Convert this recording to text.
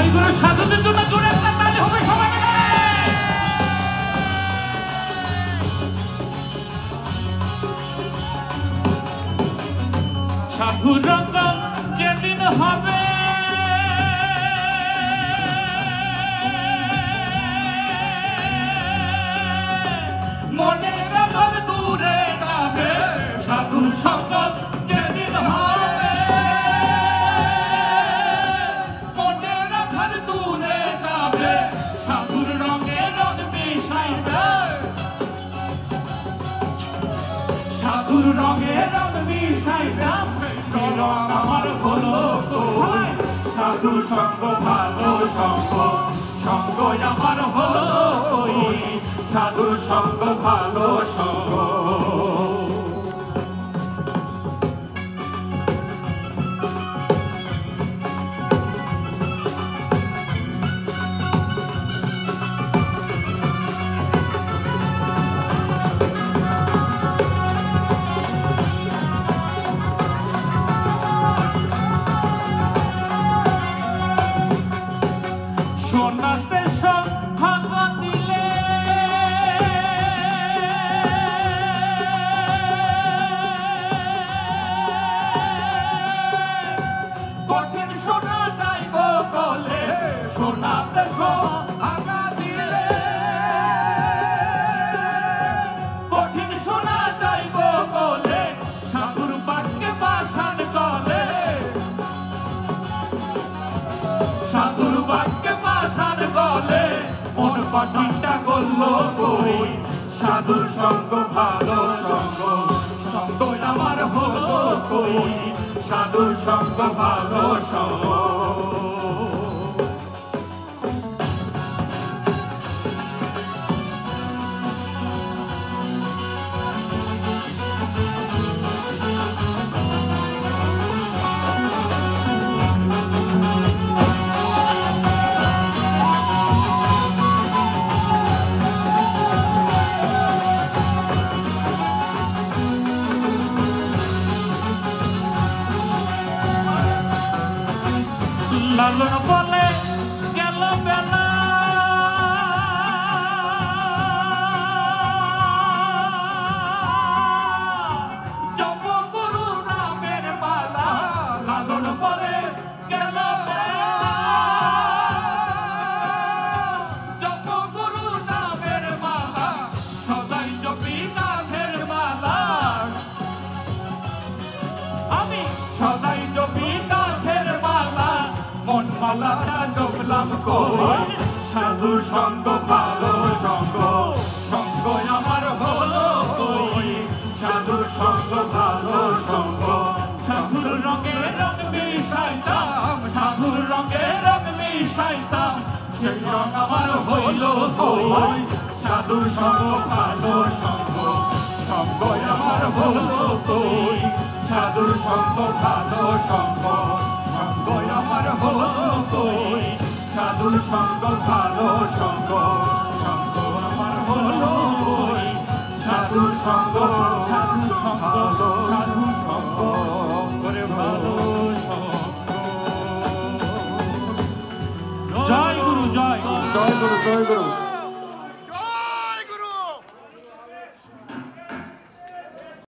জয়গুরু সাধুদের জন্য জোরে একটা তালি হবে সবাই মিলে। সাধুর রকম যেদিন হবে মনের আধার দূরে যাবে, সাধুর সঙ্গ যেদিন হবে মনের আধার দূরে যাবে, সাধুর রঙে রঙ মিশাইবে, সাধুর রঙে রঙ মিশাইবে, সেই রঙ আমার হলো কই, সাধুর সঙ্গ ভালো সঙ্গ, সঙ্গ আমার হলো কই, সাধুর সঙ্গ ভালো সঙ্গ। সোনাতে সৌভাগ্য দিলে কঠিন সোনা যাই গো গলে, সোনাতে সৌভাগ্য দিলে কঠিন সোনা যাই গো গলে, সাধুর বাক্যে পাষাণ গলে, সাধুর বাক্যে পাষাণ গলে, মন পাষাণটা করলো কই, সাধুর সঙ্গ ভালো সঙ্গ, সঙ্গ আমার হলো কই, সাধুর সঙ্গ ভালো সঙ্গ। লালন বলে গেল বেলা, জপ গুরু নামের মালা, লালন বলে গেল বেলা, জপ গুরু নামের মালা, সদাই জপি নামের মালা, আমি সদাই জপি নামের মালা, মন মালাটা জপলাম কই, সাধুর সঙ্গ ভালো সঙ্গ, সঙ্গ আমার হলো কই, সাধুর সঙ্গ ভালো সঙ্গ। সাধুর রঙে রঙ মিশাইতাম, সাধুর রঙে রঙ মিশাইতাম, সেই রঙ আমার হইল কই, সাধুর সঙ্গ ভালো সঙ্গ, সঙ্গ আমার হলো কই, সাধুর সঙ্গ ভালো সঙ্গ, সঙ্গ আমার হলো কই, সাধুর সঙ্গ ভালো সঙ্গ, সঙ্গ আমার হলো কই, সাধুর সঙ্গ, সাধুর সঙ্গ, সাধুর সঙ্গ করে ভালো সঙ্গ। জয় গুরু, জয় গুরু, জয় গুরু, জয় গুরু।